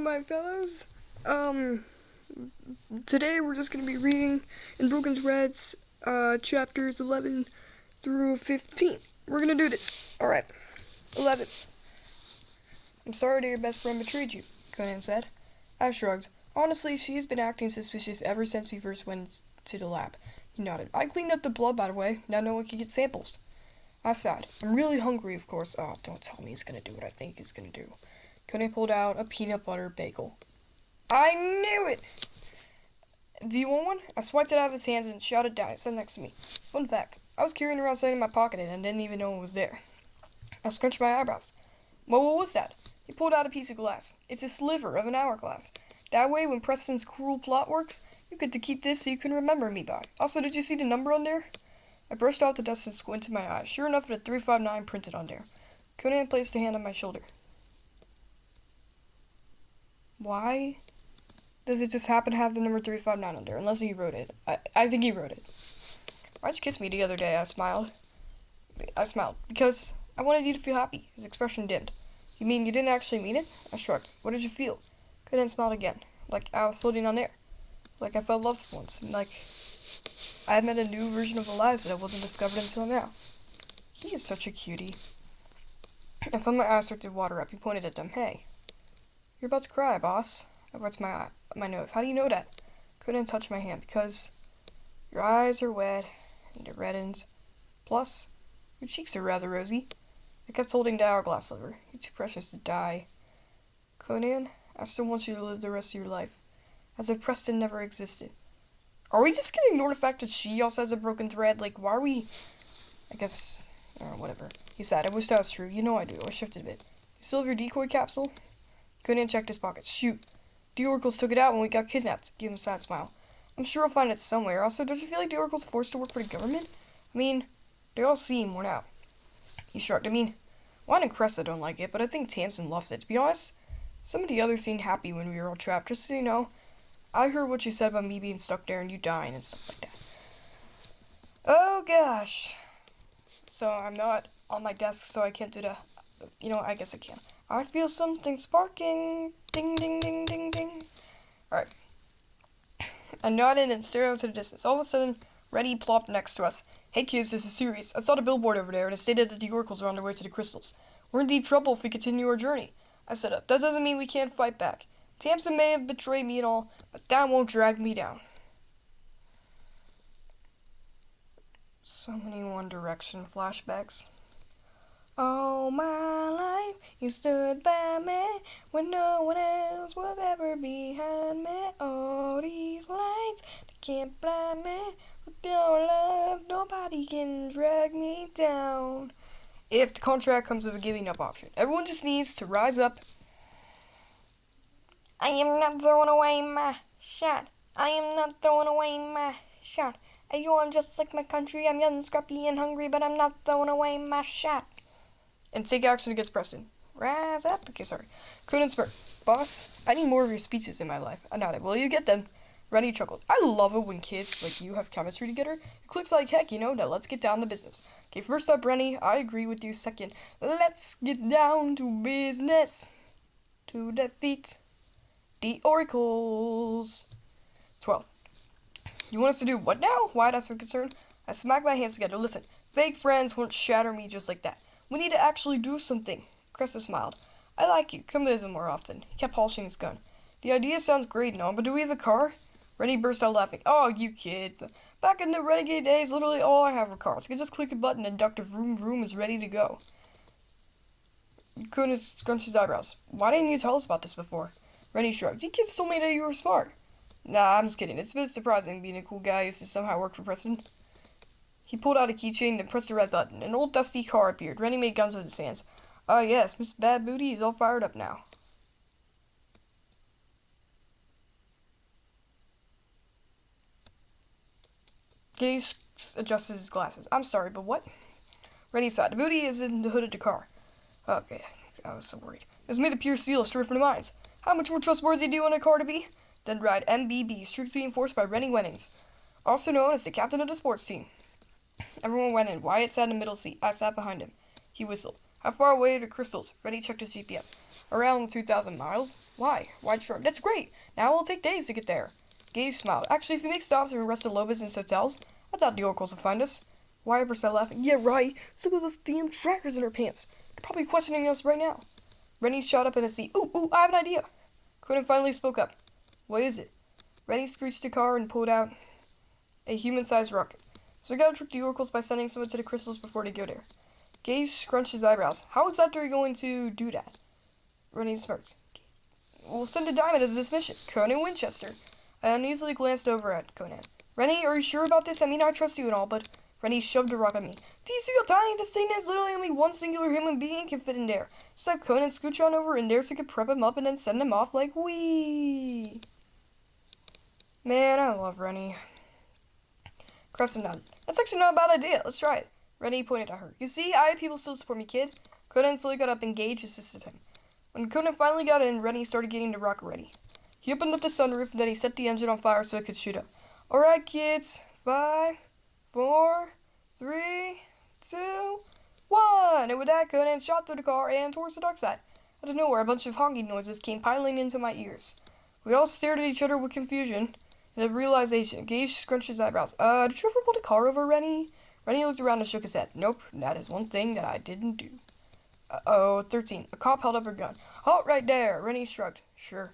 my fellows. Um, Today we're just gonna be reading in Broken Threads, chapters 11 through 15. We're gonna do this. Alright. 11. I'm sorry that your best friend betrayed you, Conan said. I shrugged. Honestly, she's been acting suspicious ever since we first went to the lab. He nodded. I cleaned up the blood, by the way. Now no one can get samples. I sighed. I'm really hungry, of course. Oh, don't tell me he's gonna do what I think he's gonna do. Conan pulled out a peanut butter bagel. I knew it! Do you want one? I swiped it out of his hands and shot it down. It sat next to me. Fun fact, I was carrying around something in my pocket and didn't even know it was there. I scrunched my eyebrows. Well, what was that? He pulled out a piece of glass. It's a sliver of an hourglass. That way, when Preston's cruel plot works, you get to keep this so you can remember me by. Also, did you see the number on there? I brushed out the dust and squinted my eyes. Sure enough, it had 359 printed on there. Conan placed a hand on my shoulder. Why does it just happen to have the number 359 on there? Unless he wrote it. I think he wrote it. Why'd you kiss me the other day? I smiled. Because I wanted you to feel happy. His expression dimmed. You mean you didn't actually mean it? I shrugged. What did you feel? Conan smiled again. Like I was floating on air. Like I felt loved once. And like I had met a new version of Elias that I wasn't discovered until now. He is such a cutie. I felt my eyes start to water up. He pointed at them. Hey. You're about to cry, boss. I wiped my nose. How do you know that? Conan touched my hand. Because your eyes are wet and it reddens. Plus, your cheeks are rather rosy. I kept holding the hourglass sliver. You're too precious to die. Conan, I still want you to live the rest of your life. As if Preston never existed. Are we just gonna ignore the fact that she also has a broken thread? Like, why are we... I guess... whatever. He said, I wish that was true. You know I do. I shifted a bit. You still have your decoy capsule? Conan checked his pockets. Shoot. The oracles took it out when we got kidnapped. Give him a sad smile. I'm sure I'll find it somewhere. Also, don't you feel like the oracle's forced to work for the government? I mean, they all seem worn out. He shrugged. I mean, Juan and Cressa don't like it, but I think Tamsin loves it. To be honest, some of the others seemed happy when we were all trapped. Just so you know, I heard what you said about me being stuck there and you dying and stuff like that. Oh, gosh. So I'm not on my desk, so I can't do the... I guess I can. I feel something sparking. Ding, ding, ding, ding, ding. Alright. I nodded and stared out to the distance. All of a sudden, Reddy plopped next to us. Hey kids, this is serious. I saw the billboard over there and it stated that the oracles are on their way to the crystals. We're in deep trouble if we continue our journey. I stood up. That doesn't mean we can't fight back. Tamsin may have betrayed me and all, but that won't drag me down. So many One Direction flashbacks. All my life, you stood by me when no one else was ever behind me. All these lights, they can't blind me. With your love, nobody can drag me down. If the contract comes with a giving up option, everyone just needs to rise up. I am not throwing away my shot. I am not throwing away my shot. I'm just like my country. I'm young, scrappy, and hungry, but I'm not throwing away my shot. And take action against Preston. Rise up. Okay, sorry. Conan smirked. Boss, I need more of your speeches in my life. I nodded. Will you get them? Rennie chuckled. I love it when kids like you have chemistry together. It clicks like heck, Now let's get down to business. Okay, first up, Rennie, I agree with you. Second, let's get down to business. To defeat the oracles. 12. You want us to do what now? Why asked with concern. I smacked my hands together. Listen, fake friends won't shatter me just like that. We need to actually do something. Cressa smiled. I like you. Come visit more often. He kept polishing his gun. The idea sounds great and all, but do we have a car? Rennie burst out laughing. Oh, you kids. Back in the renegade days, literally all I have were cars. You can just click a button and Dr. Vroom Vroom is ready to go. Conan scrunched his eyebrows. Why didn't you tell us about this before? Rennie shrugged. You kids told me that you were smart. Nah, I'm just kidding. It's a bit surprising being a cool guy used to somehow work for Preston. He pulled out a keychain and pressed a red button. An old dusty car appeared. Rennie made guns with his hands. Oh yes, Miss Bad Booty is all fired up now. Gage adjusted his glasses. I'm sorry, but what? Rennie sighed. The booty is in the hood of the car. Okay, I was so worried. It's made of pure steel, straight from the mines. How much more trustworthy do you want a car to be? Then ride MBB, strictly enforced by Rennie Wennings, also known as the captain of the sports team. Everyone went in. Wyatt sat in the middle seat. I sat behind him. He whistled. How far away are the crystals? Rennie checked his GPS. Around 2,000 miles. Why? Wide shrugged. That's great. Now it'll take days to get there. Gage smiled. Actually, if we make stops and rest at Lobos and hotels, I thought the oracles would find us. Wyatt burst out laughing. Yeah, right. So got those damn trackers in her pants. They're probably questioning us right now. Rennie shot up in his seat. Ooh, I have an idea. Conan finally spoke up. What is it? Rennie screeched the car and pulled out a human-sized rocket. So we gotta trick the oracles by sending someone to the crystals before they go there. Gage scrunched his eyebrows. How exactly are you going to do that? Rennie smirked. We'll send a diamond to this mission. Conan Winchester. I uneasily glanced over at Conan. Rennie, are you sure about this? I mean, I trust you and all, but... Rennie shoved a rock at me. Do you see how tiny this thing is? Literally only one singular human being can fit in there. Just have Conan scooch on over in there so we can prep him up and then send him off like wee. Man, I love Rennie. Crescent nodded. That's actually not a bad idea. Let's try it. Rennie pointed at her. You see, I have people still support me, kid. Conan slowly got up and Gage assisted him. When Conan finally got in, Rennie started getting the rocket ready. He opened up the sunroof and then he set the engine on fire so it could shoot up. Alright, kids. 5, 4, 3, 2, 1. And with that, Conan shot through the car and towards the dark side. Out of nowhere, a bunch of honking noises came piling into my ears. We all stared at each other with confusion and a realization. Gage scrunched his eyebrows. Did you ever pull the car over, Rennie? Rennie looked around and shook his head. Nope, that is one thing that I didn't do. 13. A cop held up her gun. Halt right there. Rennie shrugged. Sure.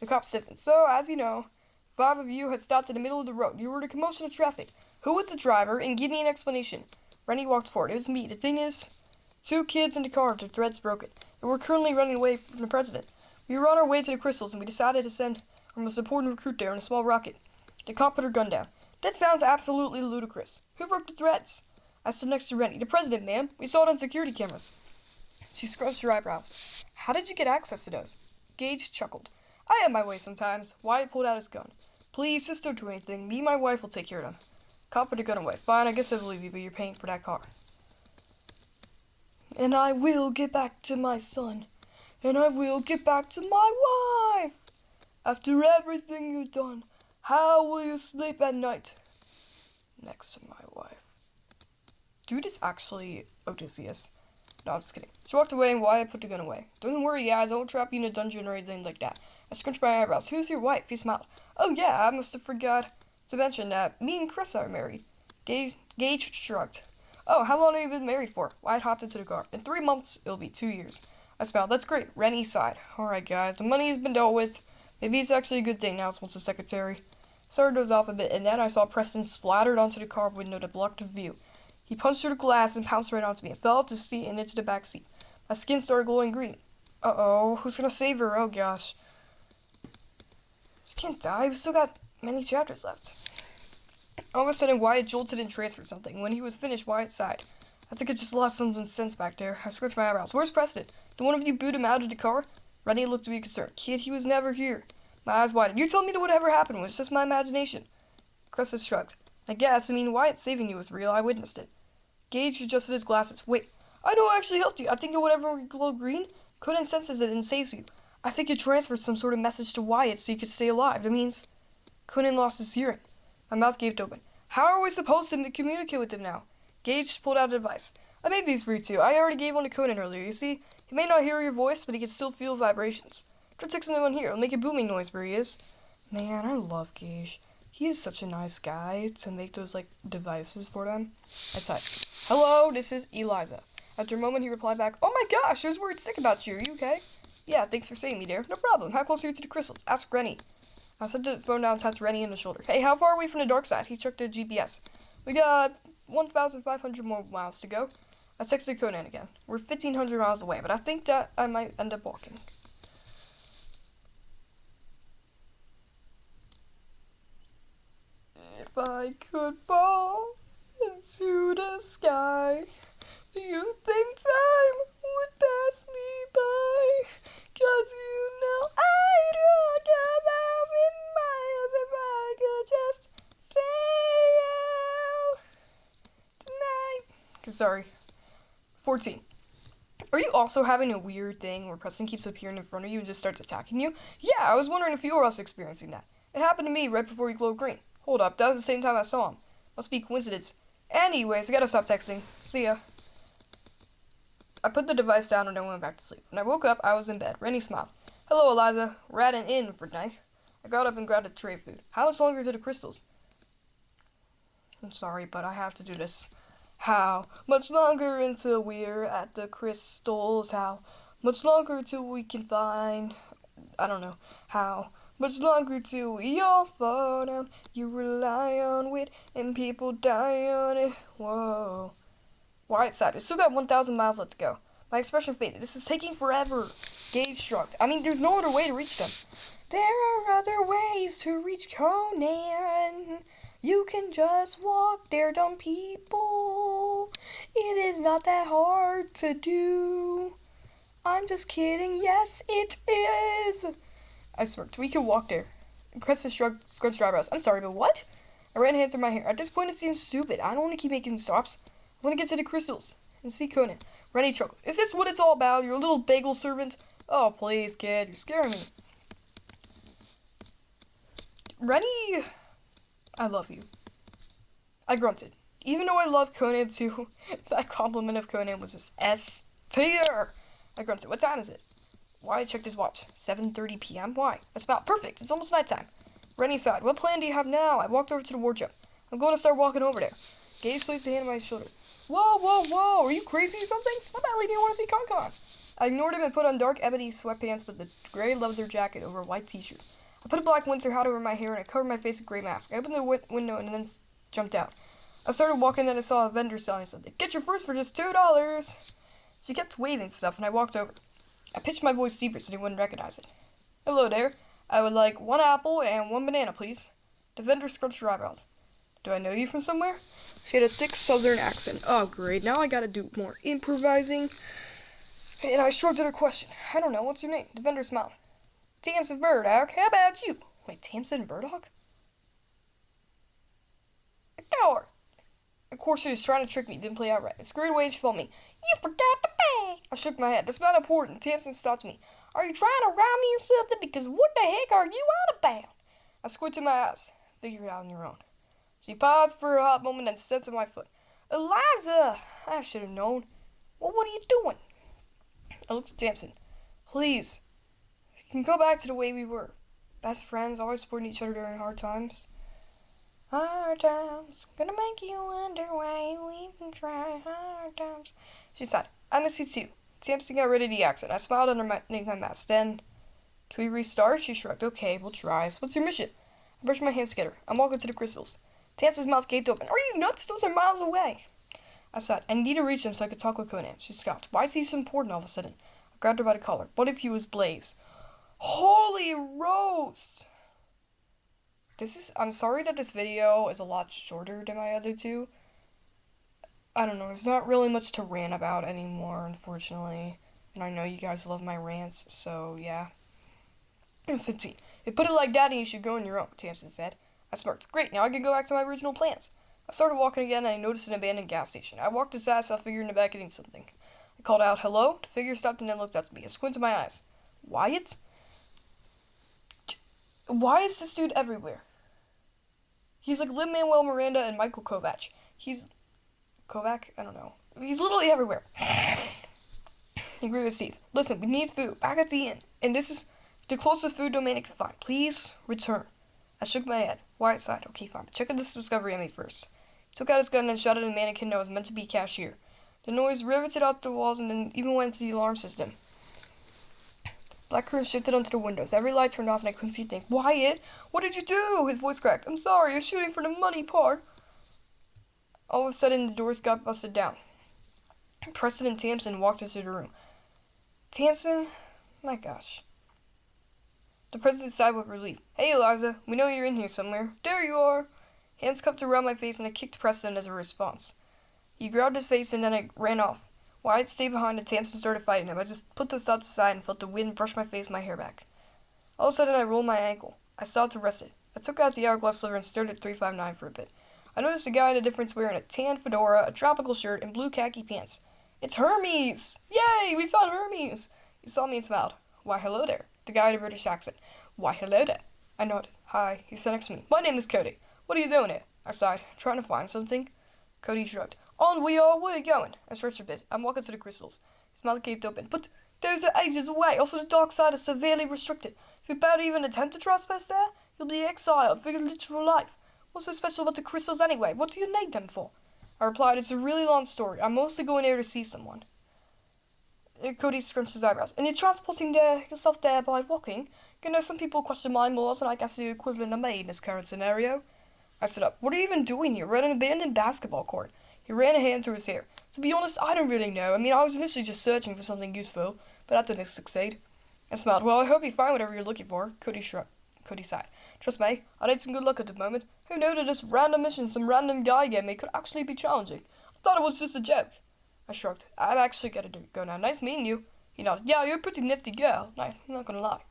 The cop stiffened. So, as you know, 5 of you had stopped in the middle of the road. You were in a commotion of traffic. Who was the driver? And give me an explanation. Rennie walked forward. It was me. The thing is, 2 kids in the car with their threads broken. And we're currently running away from the president. We were on our way to the crystals, and we decided to send our most important recruit there in a small rocket. The cop put her gun down. That sounds absolutely ludicrous. Who broke the threads? I stood next to Rennie. The president, ma'am. We saw it on security cameras. She scrunched her eyebrows. How did you get access to those? Gage chuckled. I have my way sometimes. Wyatt pulled out his gun. Please, just don't do anything. Me and my wife will take care of them. Cop put the gun away. Fine, I guess I believe you, but you're paying for that car. And I will get back to my son. And I will get back to my wife. After everything you've done, how will you sleep at night? Next to my wife. Dude is actually Odysseus. No, I'm just kidding. She walked away and Wyatt put the gun away. Don't worry, guys. I won't trap you in a dungeon or anything like that. I scrunched my eyebrows. Who's your wife? He smiled. Oh, yeah, I must have forgot to mention that me and Chris are married. Gage shrugged. Oh, how long have you been married for? Wyatt hopped into the car. In 3 months, it'll be 2 years. I smiled. That's great. Rennie sighed. Alright, guys. The money has been dealt with. Maybe it's actually a good thing now it's once a secretary. Started dozed off a bit, and then I saw Preston splattered onto the car window that blocked the view. He punched through the glass and pounced right onto me. I fell off the seat and into the back seat. My skin started glowing green. Uh-oh, who's gonna save her? Oh, gosh. She can't die. We've still got many chapters left. All of a sudden, Wyatt jolted and transferred something. When he was finished, Wyatt sighed. I think I just lost some sense back there. I scratched my eyebrows. Where's Preston? Did one of you boot him out of the car? Rennie looked to be concerned. Kid, he was never here. My eyes widened. You told me that whatever happened was just my imagination. Cressida shrugged. I guess. I mean, Wyatt saving you was real. I witnessed it. Gage adjusted his glasses. Wait, I know I actually helped you. I think that whatever glow green, Conan senses it and saves you. I think you transferred some sort of message to Wyatt so you could stay alive. That means Conan lost his hearing. My mouth gaped open. How are we supposed to communicate with him now? Gage pulled out a device. I made these for you too. I already gave one to Conan earlier. You see, he may not hear your voice, but he can still feel vibrations. Try texting one here. It'll make a booming noise where he is. Man, I love Gage. He is such a nice guy to make those, devices for them. I typed, hello, this is Eliza. After a moment, he replied back, oh my gosh, I was worried sick about you. Are you okay? Yeah, thanks for saving me, dear. No problem. How close are you to the crystals? Ask Rennie. I set the phone down and tapped Rennie in the shoulder. Hey, how far are we from the dark side? He checked the GPS. We got 1,500 more miles to go. I texted Conan again. We're 1,500 miles away, but I think that I might end up walking. If I could fall into the sky, do you think time would pass me by? 'Cause you know I'd walk 1,000 miles if I could just see you tonight. Sorry. 14. Are you also having a weird thing where Preston keeps appearing in front of you and just starts attacking you? Yeah, I was wondering if you were also experiencing that. It happened to me right before he glowed green. Hold up, that was the same time I saw him. Must be coincidence. Anyways, I gotta stop texting. See ya. I put the device down and I went back to sleep. When I woke up, I was in bed. Rennie smiled. Hello, Eliza. Ratting in for tonight. I got up and grabbed a tray of food. How much longer to the crystals? I'm sorry, but I have to do this. How much longer until we're at the crystals? How much longer till we can find... I don't know. How much longer till we all fall down? You rely on wit and people die on it. Whoa. Wyatt sighed. We still got 1,000 miles left to go. My expression faded. This is taking forever. Gage shrugged. I mean, there's no other way to reach them. There are other ways to reach Conan. You can just walk there, dumb people. It is not that hard to do. I'm just kidding. Yes, it is. I smirked. We can walk there. Cresta scrunched her eyebrows. I'm sorry, but what? I ran a hand through my hair. At this point, it seems stupid. I don't want to keep making stops. I want to get to the crystals and see Conan. Rennie chuckled. Is this what it's all about? Your little bagel servant? Oh, please, kid. You're scaring me. Rennie, I love you. I grunted. Even though I love Conan too, that compliment of Conan was just S tier. I grunted. What time is it? Wyatt checked his watch. 7:30 p.m. Why? That's about perfect. It's almost nighttime. Rennie sighed. What plan do you have now? I walked over to the wardrobe. I'm going to start walking over there. Gage placed a hand on my shoulder. Whoa, whoa, whoa. Are you crazy or something? How badly do you want to see Con-Con? I ignored him and put on dark ebony sweatpants with a gray leather jacket over a white t-shirt. I put a black winter hat over my hair and I covered my face with a gray mask. I opened the window and then jumped out. I started walking and I saw a vendor selling something. Get your first for just $2. She kept waving stuff and I walked over. I pitched my voice deeper so they wouldn't recognize it. Hello there. I would like 1 apple and 1 banana, please. The vendor scrunched her eyebrows. Do I know you from somewhere? She had a thick southern accent. Oh, great. Now I gotta do more improvising. And I shrugged at her question. I don't know. What's your name? The vendor smiled. Tamsin Verdog. How about you? Wait, Tamsin Verdog? A coward. Of course she was trying to trick me. Didn't play out right. I scurried away and she followed me. You forgot to pay. I shook my head. That's not important. Tamsin stopped me. Are you trying to rob me or something? Because what the heck are you out about? I squinted my eyes. Figure it out on your own. She paused for a hot moment and stepped on my foot. Eliza! I should have known. Well, what are you doing? I looked at Tamsin. Please. We can go back to the way we were. Best friends, always supporting each other during hard times. Hard times, gonna make you wonder why you even try. Hard times. She sighed. I miss you too. Tamsin got rid of the accent. I smiled underneath my mask. Then, can we restart? She shrugged. Okay, we'll try. So what's your mission? I brushed my hands together. I'm walking to the crystals. Tamsin's mouth gaped open. Are you nuts? Those are miles away. I sighed. I need to reach them so I could talk with Conan. She scoffed. Why is he so important all of a sudden? I grabbed her by the collar. What if he was Blaze? Holy roast! I'm sorry that this video is a lot shorter than my other two. I don't know, there's not really much to rant about anymore, unfortunately. And I know you guys love my rants, so yeah. 15. If you put it like that, you should go on your own, Tamsin said. I smirked. Great, now I can go back to my original plans. I started walking again and I noticed an abandoned gas station. I walked aside, saw a figure in the back eating something. I called out, hello? The figure stopped and then looked up at me. I squinted my eyes. Wyatt? Why is this dude everywhere? He's like Lin-Manuel Miranda and Michael Kovac. Kovac? I don't know. He's literally everywhere. He gritted his teeth. Listen, we need food. Back at the inn. And this is the closest food domain it can find. Please return. I shook my head. Wyatt sighed. Okay, fine. But check out this discovery on me first. He took out his gun and shot at a mannequin that was meant to be a cashier. The noise riveted out the walls and then even went into the alarm system. Black curtains shifted onto the windows. Every light turned off and I couldn't see a thing. Wyatt! What did you do? His voice cracked. I'm sorry, you're shooting for the money part. All of a sudden, the doors got busted down. Preston and Tamsin walked into the room. Tamsin? My gosh. The president sighed with relief. Hey, Eliza. We know you're in here somewhere. There you are. Hands cupped around my face and I kicked Preston as a response. He grabbed his face and then I ran off. Wyatt stayed behind and Tamsin started fighting him. I just put the stops aside and felt the wind brush my face and my hair back. All of a sudden, I rolled my ankle. I stopped to rest it. I took out the hourglass sliver and stared at 359 for a bit. I noticed a guy in the difference wearing a tan fedora, a tropical shirt, and blue khaki pants. It's Hermes! Yay! We found Hermes! He saw me and smiled. Why, hello there. The guy had a British accent. Why, hello there. I nodded. Hi. He sat next to me. My name is Cody. What are you doing here? I sighed. Trying to find something. Cody shrugged. On we are. Where are you going? I stretched a bit. I'm walking to the crystals. Smiley gaped open. But those are ages away. Also, the dark side is severely restricted. If you dare even attempt to trespass there, you'll be exiled for your literal life. What's so special about the crystals anyway? What do you need them for? I replied, it's a really long story. I'm mostly going there to see someone. Cody scrunched his eyebrows. And you're transporting yourself there by walking? You know, some people question my morals, and I guess the equivalent of me in this current scenario. I stood up. What are you even doing here? We're at an abandoned basketball court. He ran a hand through his hair. To be honest, I don't really know. I mean, I was initially just searching for something useful, but that didn't succeed. I smiled. Well, I hope you find whatever you're looking for. Cody sighed. Trust me, I need some good luck at the moment. Who knew that this random mission some random guy gave me could actually be challenging? I thought it was just a joke. I shrugged. I've actually got to go now. Nice meeting you. He nodded. Yeah, you're a pretty nifty girl. No, I'm not gonna lie.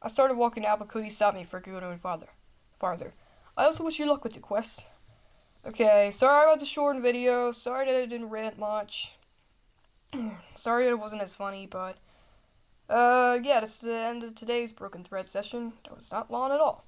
I started walking out, but Cody stopped me for going farther. I also wish you luck with your quest. Okay, sorry about the short video. Sorry that I didn't rant much. Sorry that it wasn't as funny, but yeah, this is the end of today's Broken Thread session. That was not long at all.